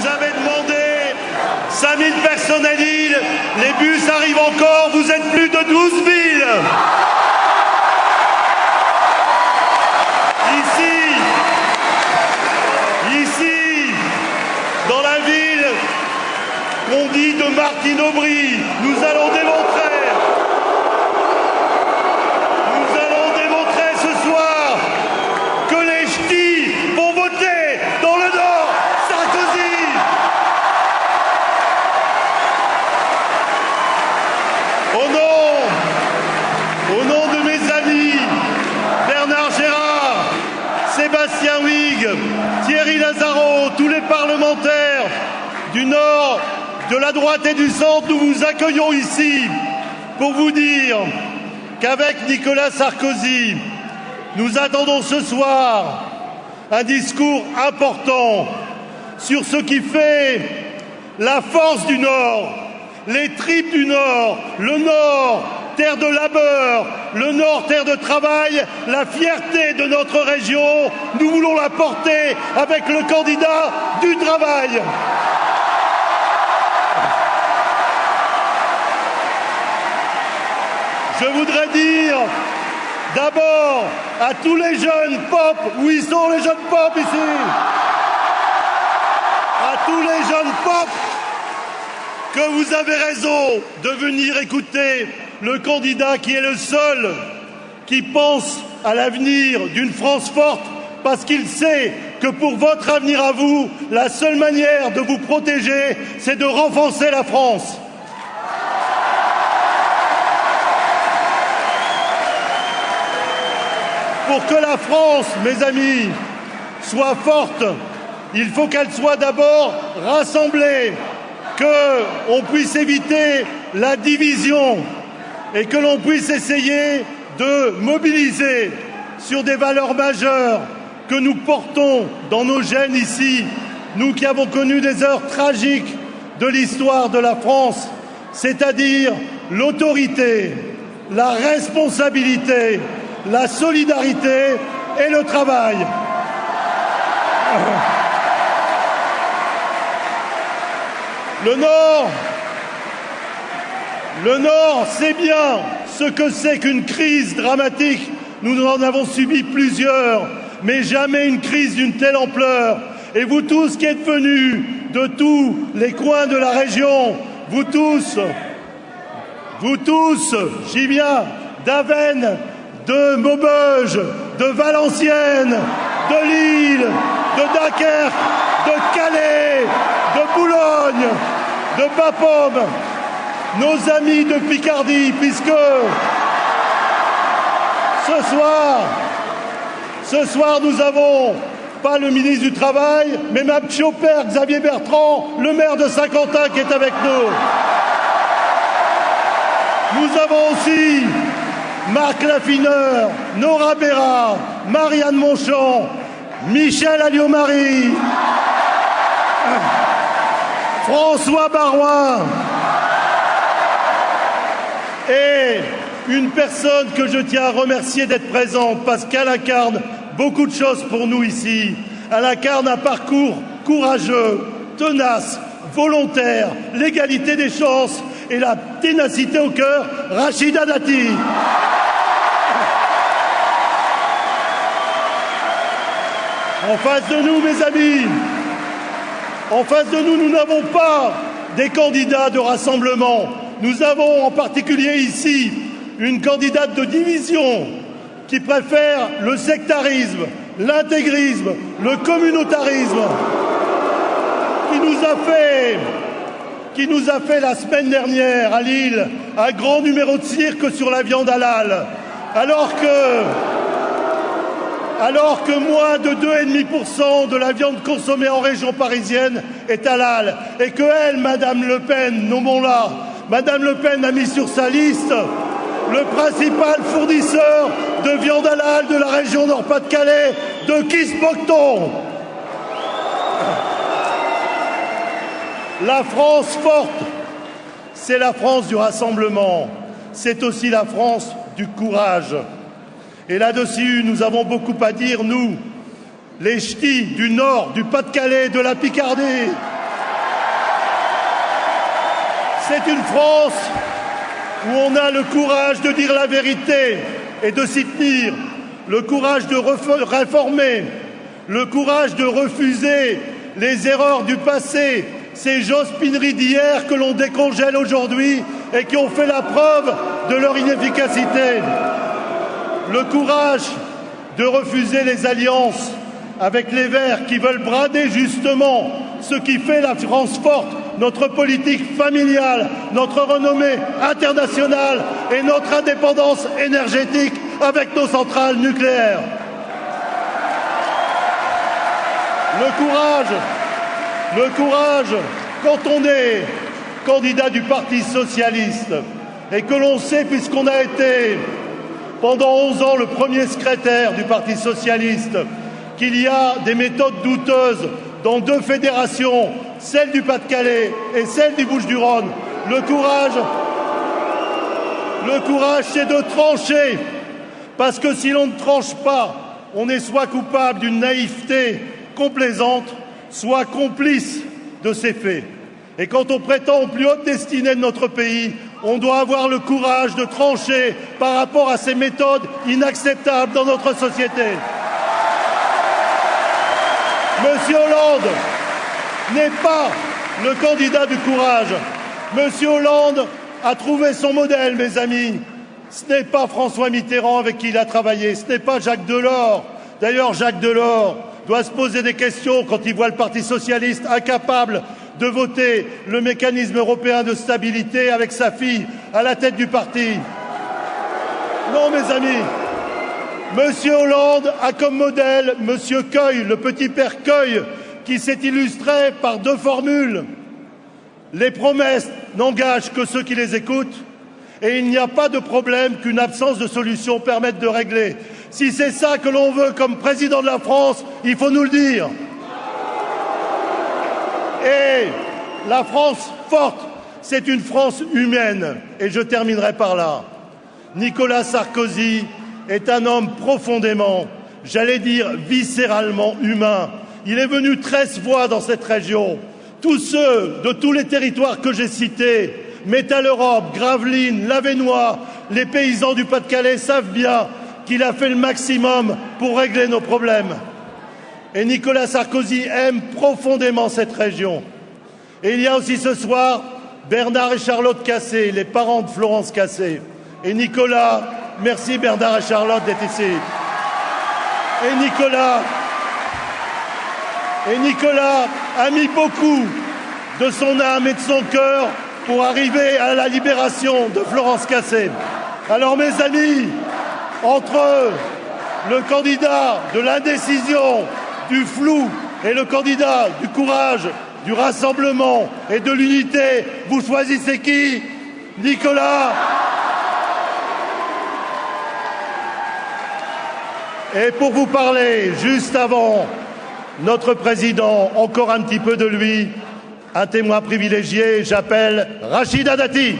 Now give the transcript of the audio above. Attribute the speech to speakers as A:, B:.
A: vous avez demandé 5000 personnes à Lille, les bus arrivent encore, vous êtes plus de 12 000. Ici, dans la ville qu'on dit de Martine Aubry, nous allons démontrer ce soir que les ch'tis vont voter dans le Nord Sarkozy. Au nom de mes amis Bernard Gérard, Sébastien Huyghe, Thierry Lazaro, tous les parlementaires du Nord, de la droite et du centre, nous vous accueillons ici pour vous dire qu'avec Nicolas Sarkozy, nous attendons ce soir un discours important sur ce qui fait la force du Nord, les tripes du Nord, le Nord, terre de labeur, le Nord, terre de travail, la fierté de notre région. Nous voulons la porter avec le candidat du travail. Je voudrais dire d'abord à tous les jeunes pop, où ils sont les jeunes pop ici? À tous les jeunes pop, que vous avez raison de venir écouter le candidat qui est le seul qui pense à l'avenir d'une France forte, parce qu'il sait que pour votre avenir à vous, la seule manière de vous protéger, c'est de renforcer la France. Pour que la France, mes amis, soit forte, il faut qu'elle soit d'abord rassemblée, qu'on puisse éviter la division et que l'on puisse essayer de mobiliser sur des valeurs majeures que nous portons dans nos gènes ici, nous qui avons connu des heures tragiques de l'histoire de la France, c'est-à-dire l'autorité, la responsabilité, la solidarité et le travail. Le Nord sait bien ce que c'est qu'une crise dramatique. Nous en avons subi plusieurs, mais jamais une crise d'une telle ampleur. Et vous tous qui êtes venus de tous les coins de la région, vous tous, j'y viens, d'Avesnes, de Maubeuge, de Valenciennes, de Lille, de Dunkerque, de Calais, de Boulogne, de Bapaume, nos amis de Picardie, puisque ce soir nous avons pas le ministre du Travail, mais ma père Xavier Bertrand, le maire de Saint-Quentin qui est avec nous. Nous avons aussi Marc Laffineur, Nora Béra, Marianne Monchamp, Michel Alliot-Marie, François Baroin et une personne que je tiens à remercier d'être présente parce qu'elle incarne beaucoup de choses pour nous ici. Elle incarne un parcours courageux, tenace, volontaire, l'égalité des chances et la ténacité au cœur, Rachida Dati. En face de nous, mes amis, en face de nous, nous n'avons pas des candidats de rassemblement. Nous avons en particulier ici une candidate de division qui préfère le sectarisme, l'intégrisme, le communautarisme, qui nous a fait la semaine dernière à Lille un grand numéro de cirque sur la viande halal, alors que moins de 2,5% de la viande consommée en région parisienne est halal, et que elle, Madame Le Pen, nommons-la, Madame Le Pen a mis sur sa liste le principal fournisseur de viande halal de la région Nord-Pas-de-Calais, de Kispocton. La France forte, c'est la France du rassemblement, c'est aussi la France du courage. Et là-dessus, nous avons beaucoup à dire, nous, les ch'tis du Nord, du Pas-de-Calais, de la Picardie, C'est une France où on a le courage de dire la vérité et de s'y tenir, le courage de réformer, le courage de refuser les erreurs du passé, ces jospineries d'hier que l'on décongèle aujourd'hui et qui ont fait la preuve de leur inefficacité. Le courage de refuser les alliances avec les Verts qui veulent brader justement ce qui fait la France forte, notre politique familiale, notre renommée internationale et notre indépendance énergétique avec nos centrales nucléaires. Le courage, quand on est candidat du Parti socialiste et que l'on sait, puisqu'on a été pendant 11 ans le premier secrétaire du Parti socialiste, qu'il y a des méthodes douteuses dans deux fédérations, celle du Pas-de-Calais et celle du Bouches-du-Rhône. Le courage, c'est de trancher, parce que si l'on ne tranche pas, on est soit coupable d'une naïveté complaisante, soit complice de ces faits. Et quand on prétend aux plus hautes destinées de notre pays, on doit avoir le courage de trancher par rapport à ces méthodes inacceptables dans notre société. Monsieur Hollande n'est pas le candidat du courage. Monsieur Hollande a trouvé son modèle, mes amis. Ce n'est pas François Mitterrand avec qui il a travaillé, ce n'est pas Jacques Delors. D'ailleurs, Jacques Delors doit se poser des questions quand il voit le Parti socialiste incapable de voter le mécanisme européen de stabilité avec sa fille à la tête du parti. Non, mes amis, Monsieur Hollande a comme modèle Monsieur Queuille, le petit père Queuille, qui s'est illustré par deux formules. Les promesses n'engagent que ceux qui les écoutent et il n'y a pas de problème qu'une absence de solution permette de régler. Si c'est ça que l'on veut comme président de la France, il faut nous le dire. Et la France forte, c'est une France humaine. Et je terminerai par là. Nicolas Sarkozy est un homme profondément, j'allais dire viscéralement humain. Il est venu 13 fois dans cette région. Tous ceux de tous les territoires que j'ai cités, Métal-Europe, Gravelines, l'Avesnois, les paysans du Pas-de-Calais savent bien qu'il a fait le maximum pour régler nos problèmes. Et Nicolas Sarkozy aime profondément cette région. Et il y a aussi ce soir Bernard et Charlotte Cassé, les parents de Florence Cassé. Et Nicolas, merci Bernard et Charlotte d'être ici. Et Nicolas a mis beaucoup de son âme et de son cœur pour arriver à la libération de Florence Cassé. Alors mes amis, entre le candidat de l'indécision, du flou et le candidat du courage, du rassemblement et de l'unité, vous choisissez qui? Nicolas? Et pour vous parler, juste avant notre président, encore un petit peu de lui, un témoin privilégié, j'appelle Rachida Dati.